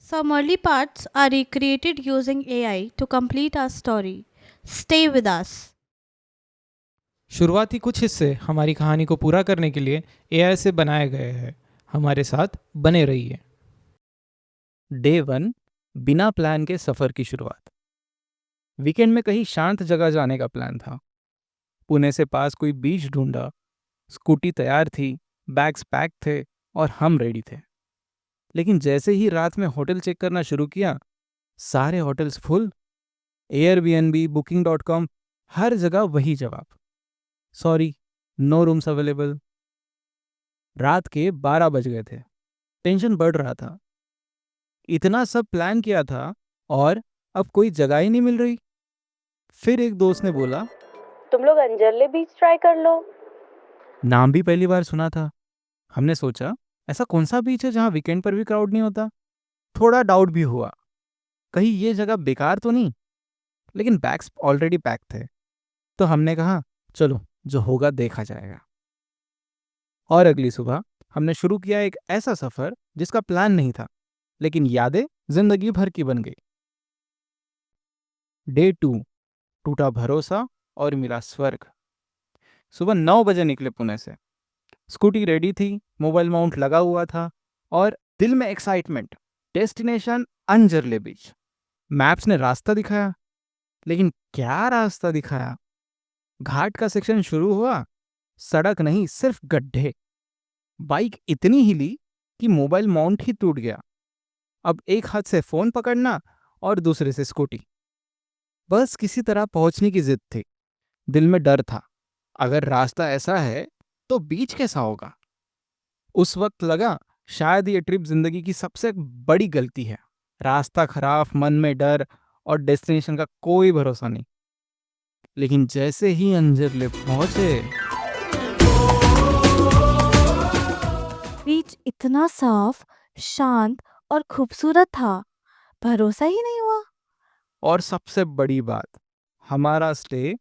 Some early parts are recreated using AI to complete our story. Stay with us. शुरुआती कुछ हिस्से हमारी कहानी को पूरा करने के लिए एआई से बनाए गए हैं। हमारे साथ बने रहिए। डे 1 बिना प्लान के सफ़र की शुरुआत। वीकेंड में कहीं शांत जगह जाने का प्लान था। पुणे से पास कोई बीच ढूंढा। स्कूटी तैयार थी, बैग्स पैक थे और हम रेडी थे। लेकिन जैसे ही रात में होटल चेक करना शुरू किया, सारे होटल्स फुल। एयरबीएनबी, Booking.com, हर जगह वही जवाब, सॉरी, नो रूम्स अवेलेबल। रात के 12 बज गए थे। टेंशन बढ़ रहा था। इतना सब प्लान किया था और अब कोई जगह ही नहीं मिल रही। फिर एक दोस्त ने बोला, तुम लोग अंजरले बीच ट्राई कर लो। नाम भी पहली बार सुना था। हमने सोचा, ऐसा कौन सा बीच है जहाँ वीकेंड पर भी क्राउड नहीं होता। थोड़ा डाउट भी हुआ, कहीं ये जगह बेकार तो नहीं। लेकिन बैग्स ऑलरेडी पैक थे, तो हमने कहा चलो जो होगा देखा जाएगा। और अगली सुबह हमने शुरू किया एक ऐसा सफर जिसका प्लान नहीं था, लेकिन यादें जिंदगी भर की बन गई। डे 2 टूटा भरोसा और मिला स्वर्ग। सुबह 9 बजे निकले पुणे से। स्कूटी रेडी थी, मोबाइल माउंट लगा हुआ था और दिल में एक्साइटमेंट। डेस्टिनेशन अंजरले बीच। मैप्स ने रास्ता दिखाया, लेकिन क्या रास्ता दिखाया। घाट का सेक्शन शुरू हुआ, सड़क नहीं सिर्फ गड्ढे। बाइक इतनी हिली कि मोबाइल माउंट ही टूट गया। अब एक हाथ से फोन पकड़ना और दूसरे से स्कूटी। बस किसी तरह पहुंचने की जिद थी। दिल में डर था, अगर रास्ता ऐसा है तो बीच कैसा होगा। उस वक्त लगा शायद ये ट्रिप जिंदगी की सबसे बड़ी गलती है। रास्ता खराब, मन में डर और डेस्टिनेशन का कोई भरोसा नहीं। लेकिन जैसे ही अंजरले पहुंचे, बीच इतना साफ, शांत और खूबसूरत था, भरोसा ही नहीं हुआ। और सबसे बड़ी बात, हमारा स्टे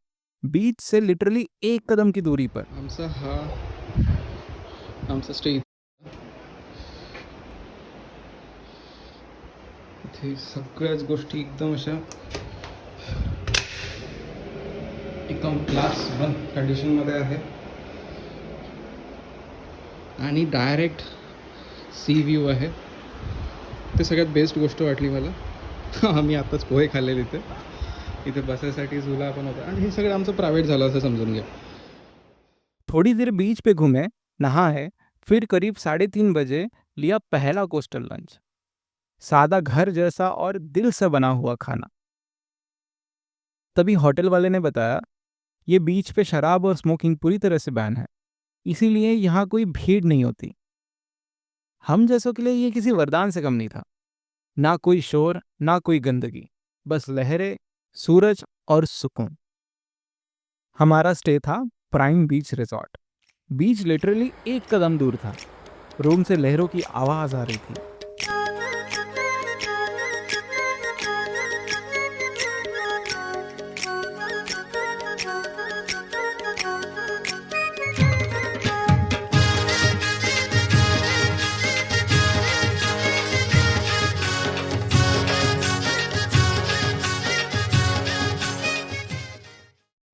बीच से लिटरली 1 कदम की दूरी पर। आमचा स्टे इथे सगळ्याच गोष्टी एकदम अशा एकदम क्लास 1 कंडिशनमध्ये आहे आणि डायरेक्ट सी व्ह्यू आहे। ते सगळ्यात बेस्ट गोष्ट वाटली मला। आम्ही आत्ताच पोहे खाल्लेले इथे बसायसाठी झुला पण होता आणि हे सगळं आमचं प्रायव्हेट झालं असं समजून घ्या। थोड़ी देर बीच पे घूमे, नहाए, फिर करीब 3:30 बजे लिया पहला कोस्टल लंच। सादा घर जैसा और दिल से बना हुआ खाना। तभी होटल वाले ने बताया, ये बीच पे शराब और स्मोकिंग पूरी तरह से बैन है, इसीलिए यहाँ कोई भीड़ नहीं होती। हम जैसों के लिए ये किसी वरदान से कम नहीं था। ना कोई शोर, ना कोई गंदगी, बस लहरें, सूरज और सुकून। हमारा स्टे था प्राइम बीच रिजॉर्ट। बीच लिटरली 1 कदम दूर था। रूम से लहरों की आवाज आ रही थी।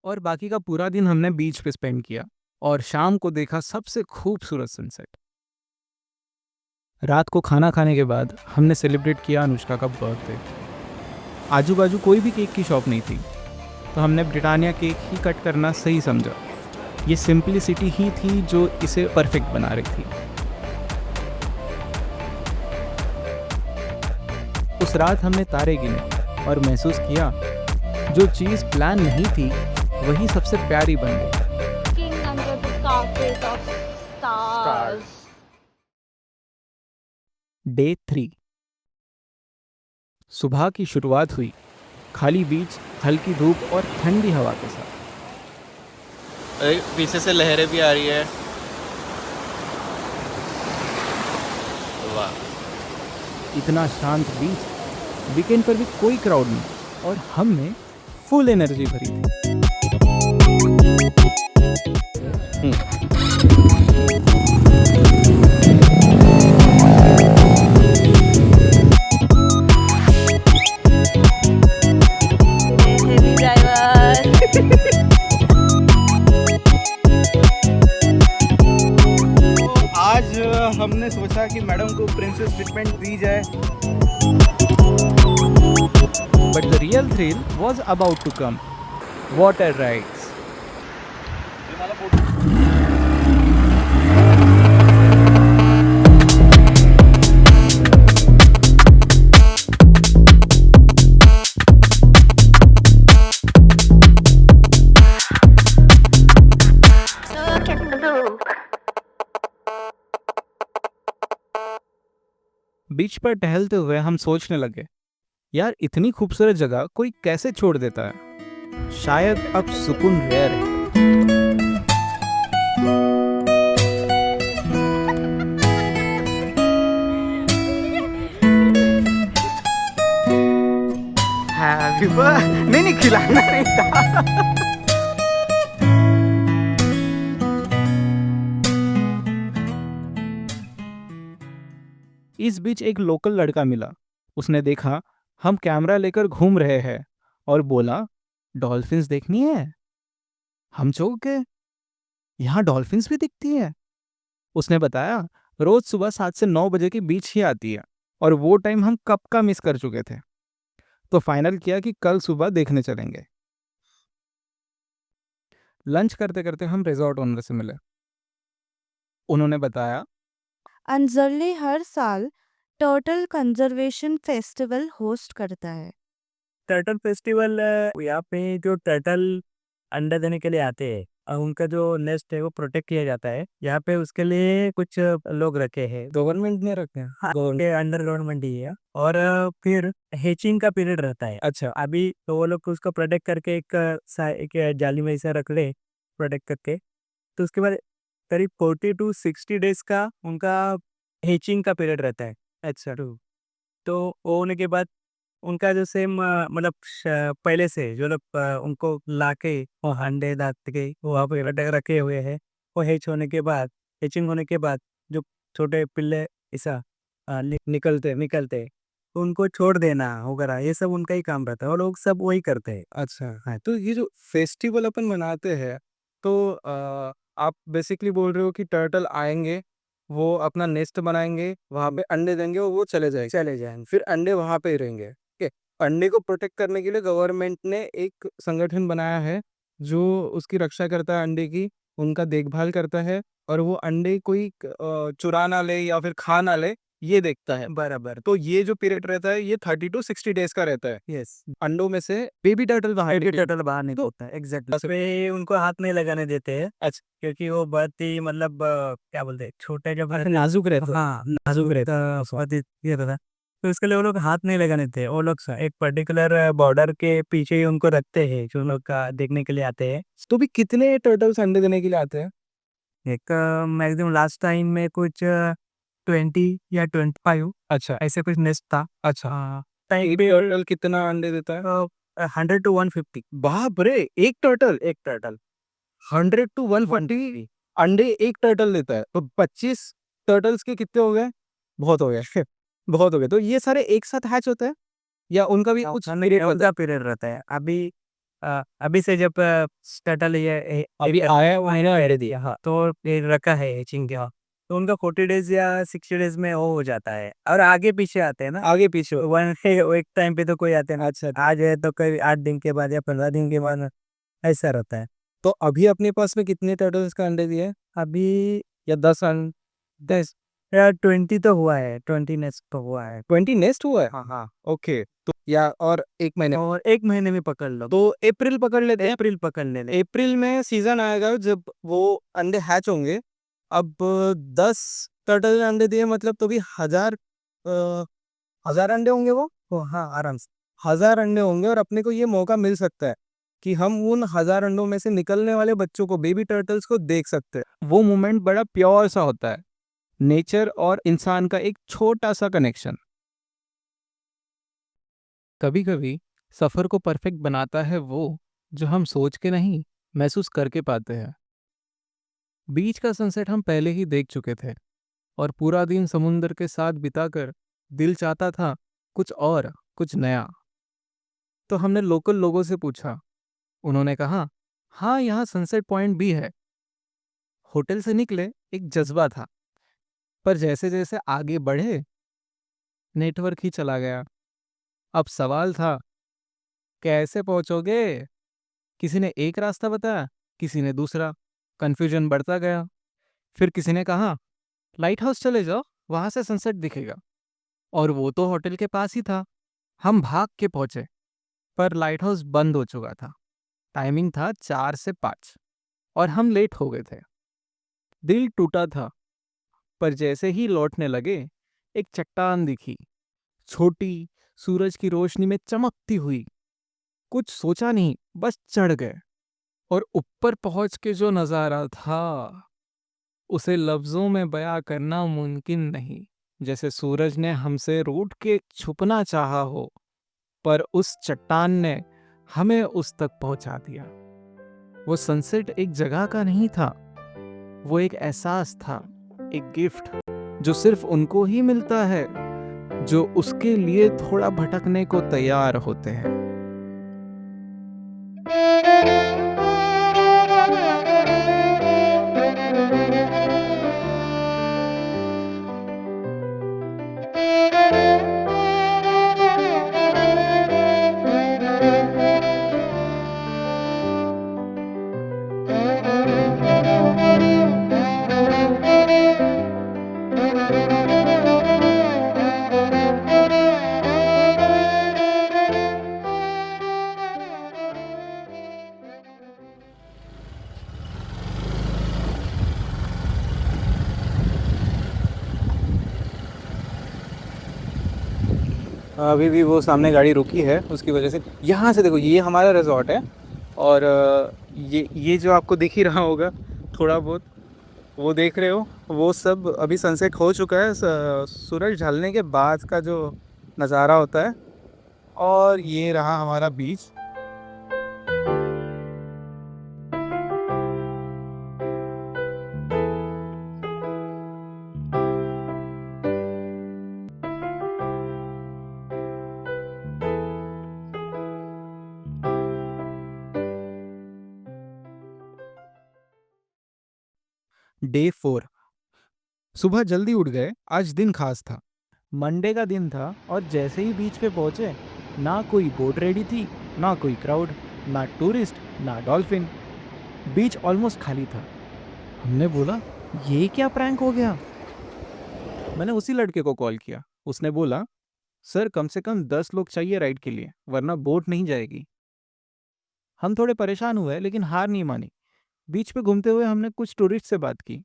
और बाकी का पूरा दिन हमने बीच पे स्पेंड किया और शाम को देखा सबसे खूबसूरत सनसेट। रात को खाना खाने के बाद हमने सेलिब्रेट किया अनुष्का का बर्थडे। आजू बाजू कोई भी केक की शॉप नहीं थी, तो हमने ब्रिटानिया केक ही कट करना सही समझा। ये सिंपलिसिटी ही थी जो इसे परफेक्ट बना रही थी। उस रात हमने तारे गिने और महसूस किया, जो चीज़ प्लान नहीं थी वही सबसे प्यारी बन गई। King under the carpet of stars. Day 3 सुबह की शुरुआत हुई। खाली बीच, हल्की धूप और ठंडी हवा के साथ। पीछे से लहरें भी आ रही है। वाह, इतना शांत बीच, वीकेंड पर भी कोई क्राउड नहीं और हम में फुल एनर्जी भरी थी। मैडम को प्रिंसेस ट्रीटमेंट दी जाए. But the real thrill was about to come. Water rides. बीच पर टहलते हुए हम सोचने लगे, यार इतनी खूबसूरत जगह कोई कैसे छोड़ देता है. शायद अब सुकून रेयर है. नहीं खिलाना नहीं था. इस बीच एक लोकल लड़का मिला. उसने देखा हम कैमरा लेकर घूम रहे हैं और बोला, डॉल्फिन्स देखनी है. हम चौंक गए, यहाँ डॉल्फिन्स भी दिखती है. उसने बताया रोज सुबह 7 से 9 बजे के बीच ही आती है और वो टाइम हम कब का मिस कर चुके थे. तो फाइनल किया कि कल सुबह देखने चलेंगे. लंच करते करते हम रिजॉर्ट ओनर से मिले. उन्होंने बताया, अंजरली हर साल टर्टल कंजर्वेशन फेस्टिवल होस्ट करता है. टर्टल फेस्टिवल यहाँ पे जो टर्टल अंडा देने के लिए आते हैं उनका जो नेस्ट है वो प्रोटेक्ट किया जाता है. यहाँ पे उसके लिए कुछ लोग रखे हैं, गवर्नमेंट ने रखे हैं. हाँ, के अंडर गवर्नमेंट ही है. और फिर हेचिंग का पीरियड रहता है. अच्छा, अभी तो वो लोग उसको प्रोटेक्ट करके एक जाली में ऐसा रख ले प्रोटेक्ट करके. तो उसके बाद करीब 40 to 60 डेज का उनका हेचिंग का पीरियड रहता है. अच्छा, तो वो होने के बाद उनका जो सेम मतलब पहले से जो लोग उनको लाके वो अंडे डाल के वहाँ पे रखे हुए हैं, वो हैच होने के बाद, हैचिंग होने के बाद जो छोटे पिल्ले ऐसा निकलते तो उनको छोड़ देना वगैरह ये सब उनका ही काम रहता है. वो लोग सब वही करते हैं. अच्छा, हाँ, तो ये जो फेस्टिवल अपन मनाते हैं, तो आप बेसिकली बोल रहे हो कि टर्टल आएंगे, वो अपना नेस्ट बनाएंगे, वहाँ पे अंडे देंगे और वो चले जाएंगे, फिर अंडे वहाँ पे ही रहेंगे. ओके, अंडे को प्रोटेक्ट करने के लिए गवर्नमेंट ने एक संगठन बनाया है जो उसकी रक्षा करता है, अंडे की उनका देखभाल करता है और वो अंडे कोई चुरा ना ले या फिर खा ना ले, ये देखता है. बराबर. तो ये जो पीरियड रहता है ये 30 to 60 डेज का रहता है. यस, अंडों में से बेबी टर्टल बाहर टर्टल बाहर नहीं होता है. एग्जैक्टली. पे उनको हाथ नहीं लगाने देते हैं. अच्छा, क्योंकि वो बहुत ही मतलब क्या बोलते हैं, छोटे जब नाजुक रहता. हाँ, नाजुक रहता, बहुत ही ये रहता. तो इसके लिए वो लोग हाथ नहीं लगाने देते. वो लोग एक पर्टिकुलर बॉर्डर के पीछे ही उनको रखते हैं जो लोग का देखने के लिए आते हैं. तो भी कितने टर्टल्स अंडे देने के लिए आते हैं? एक मैक्सिमम लास्ट टाइम में कुछ 20 या 25 अच्छा, ऐसे कुछ नेस्ट था. अच्छा. टाइम एक पे टर्टल कितना अंडे देता है? 100 to 150. बाप रे, एक टर्टल एक टर्टल 100 to 140 अंडे एक टर्टल देता है. तो 25 टर्टल्स के कितने हो गए? बहुत हो गए. बहुत हो गए. तो ये सारे एक साथ हैच होते हैं या उनका भी कुछ पीरियड होता है? पीरियड रहता है. अभी से जब टर्टल ये अभी आया हुआ है ना, पहले दिया. हाँ, तो ये रखा है हेचिंग का. तो उनका 40 डेज या 60 डेज में वो हो जाता है. और आगे पीछे आते हैं ना, आगे पीछे. एक टाइम पे तो कोई आते हैं ना. अच्छा, आज है तो कोई 8 दिन के बाद या 15 दिन के बाद ऐसा रहता है. तो अभी अपने पास में कितने टर्टल्स का अंडे दिए? अभी या 10 अंडे? 10 या 20 तो हुआ है. 20 नेस्ट तो हुआ है. 20 नेस्ट हुआ है. हाँ हाँ. ओके, तो या और एक महीने, और एक महीने में पकड़ लो. तो अप्रैल पकड़ लेते हैं. अप्रैल पकड़ लेने. अप्रैल में सीजन आएगा जब वो अंडे हैच होंगे. अब 10 टर्टल अंडे दिए मतलब तो भी 1000 अंडे होंगे वो. हाँ, आराम से 1000 अंडे होंगे और अपने को ये मौका मिल सकता है कि हम उन 1000 अंडों में से निकलने वाले बच्चों को, बेबी टर्टल्स को देख सकते हैं. वो मोमेंट बड़ा प्योर सा होता है, नेचर और इंसान का एक छोटा सा कनेक्शन. कभी कभी सफर को परफेक्ट बनाता है वो जो हम सोच के नहीं, महसूस करके पाते हैं. बीच का सनसेट हम पहले ही देख चुके थे और पूरा दिन समुंदर के साथ बिताकर दिल चाहता था कुछ और, कुछ नया. तो हमने लोकल लोगों से पूछा. उन्होंने कहा, हाँ यहाँ सनसेट पॉइंट भी है. होटल से निकले एक जज्बा था पर जैसे जैसे आगे बढ़े नेटवर्क ही चला गया। अब सवाल था, कैसे पहुंचोगे? किसी ने एक रास्ता बताया, किसी ने दूसरा। कंफ्यूजन बढ़ता गया। फिर किसी ने कहा, लाइट हाउस चले जाओ, वहां से सनसेट दिखेगा। और वो तो होटल के पास ही था। हम भाग के पहुंचे, पर लाइट हाउस बंद हो चुका था। टाइमिंग था 4 से 5 और हम लेट हो गए थे। दिल टूटा था, पर जैसे ही लौटने लगे एक चट्टान दिखी, छोटी, सूरज की रोशनी में चमकती हुई। कुछ सोचा नहीं, बस चढ़ गए। और ऊपर पहुंच के जो नजारा था उसे लफ्जों में बयां करना मुमकिन नहीं। जैसे सूरज ने हमसे रूठ के छुपना चाहा हो, पर उस चट्टान ने हमें उस तक पहुंचा दिया। वो सनसेट एक जगह का नहीं था, वो एक एहसास था, एक गिफ्ट जो सिर्फ उनको ही मिलता है जो उसके लिए थोड़ा भटकने को तैयार होते हैं। अभी भी वो सामने गाड़ी रुकी है, उसकी वजह से यहाँ से देखो, ये हमारा रिजॉर्ट है। और ये जो आपको दिख ही रहा होगा थोड़ा बहुत, वो देख रहे हो, वो सब अभी सनसेट हो चुका है। सूरज ढलने के बाद का जो नज़ारा होता है। और ये रहा हमारा बीच। डे 4। सुबह जल्दी उठ गए, आज दिन खास था। मंडे का दिन था और जैसे ही बीच पे पहुंचे, ना कोई बोट रेडी थी, ना कोई क्राउड, ना टूरिस्ट, ना डॉल्फिन। बीच ऑलमोस्ट खाली था। हमने बोला, ये क्या प्रैंक हो गया? मैंने उसी लड़के को कॉल किया। उसने बोला, सर कम से कम 10 लोग चाहिए राइड के लिए, वरना बोट नहीं जाएगी। हम थोड़े परेशान हुए लेकिन हार नहीं मानी। बीच पे घूमते हुए हमने कुछ टूरिस्ट से बात की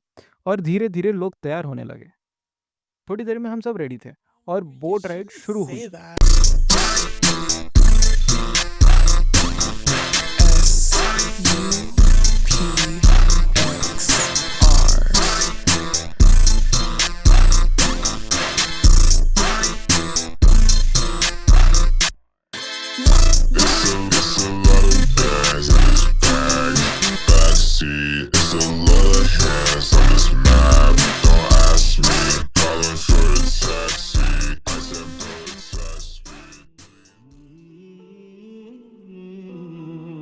और धीरे धीरे लोग तैयार होने लगे। थोड़ी देर में हम सब रेडी थे और बोट राइड शुरू हुई।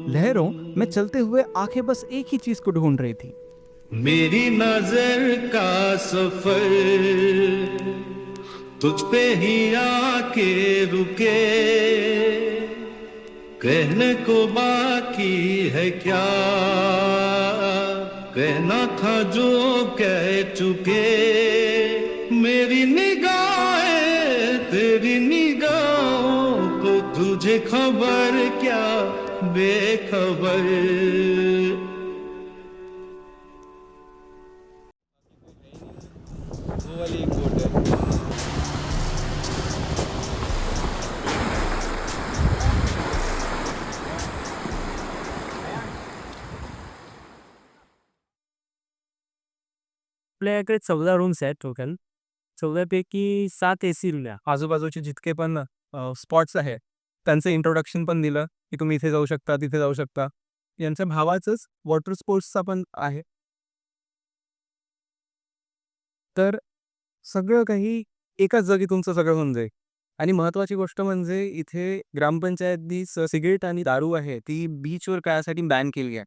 लहरों में चलते हुए आंखें बस एक ही चीज को ढूंढ रही थी। मेरी नजर का सफर तुझ पे ही आके रुके, कहने को बाकी है क्या, कहना था जो कह चुके। मेरी निगाहें तेरी निगाहों को तुझे खबर क्या, बेखबर। वो वाली एक बोट है। आपल्याकडे 14 रूम्स आहेत टोटल. 14 पैकी 7 एसी रूम आहे. आजूबाजूचे जितके पण स्पॉट्स आहेत त्यांचं इंट्रोडक्शन पण दिलं की तुम्ही इथे जाऊ शकता, तिथे जाऊ शकता. यांच्या भावाचंच वॉटर स्पोर्ट्सचा पण आहे. तर सगळं काही एकाच जागी तुमचं सगळं होऊन जाईल. आणि महत्त्वाची गोष्ट म्हणजे इथे ग्रामपंचायतनी सिगारेट आणि दारू आहे ती बीचवर कायसाठी बॅन केली आहे.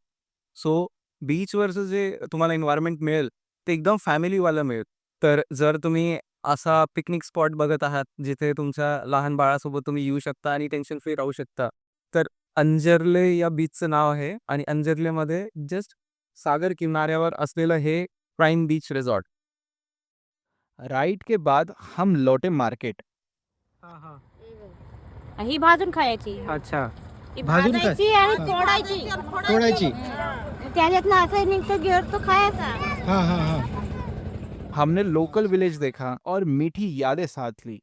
सो बीचवरचं जे तुम्हाला एन्व्हायरमेंट मिळेल ते एकदम फॅमिलीवालं मिळेल. तर जर तुम्ही असा पिकनिक स्पॉट बघत आहात जिथे तुमच्या लहान बाळासोबत तुम्ही येऊ शकता आणि टेन्शन फ्री राहू शकता, तर अंजर्ले या बीचचं नाव आहे आणि अंजर्लेमध्ये जस्ट सागर किनाऱ्यावर असलेलं हे प्राइम बीच रिसॉर्ट. राइड के बाद हम लौटे मार्केट. ही भाजून खायची अच्छा. ही भाजून काय? भाजायची आणि तोडायची तोडायची. त्याच्यातनं असं निघतं गिळ तो खायचा. हां हां हां. हमने लोकल विलेज देखा और मीठी यादें साथ ली.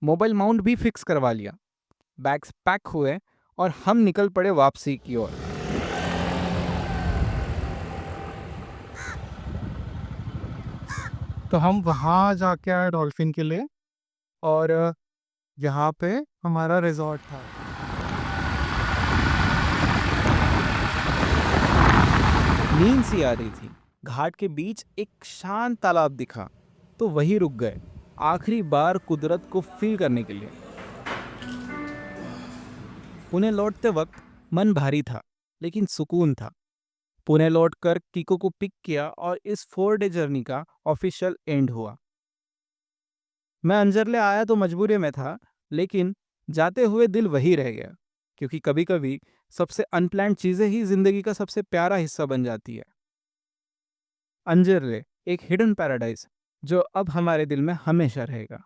मोबाइल माउंट भी फिक्स करवा लिया. बैग्स पैक हुए और हम निकल पड़े वापसी की ओर. तो हम वहाँ जाके आए डॉल्फिन के लिए और यहाँ पे हमारा रिजॉर्ट था. नींद सी आ रही थी. घाट के बीच एक शांत तालाब दिखा तो वहीं रुक गए, आखिरी बार कुदरत को फील करने के लिए. पुणे लौटते वक्त मन भारी था लेकिन सुकून था. पुणे लौटकर किको को पिक किया और इस 4 डे जर्नी का ऑफिशियल एंड हुआ. मैं अंजरले आया तो मजबूरी में था, लेकिन जाते हुए दिल वही रह गया, क्योंकि कभी कभी सबसे अनप्लान्ड चीज़ें ही जिंदगी का सबसे प्यारा हिस्सा बन जाती है. अंजरले एक हिडन पैराडाइज जो अब हमारे दिल में हमेशा रहेगा.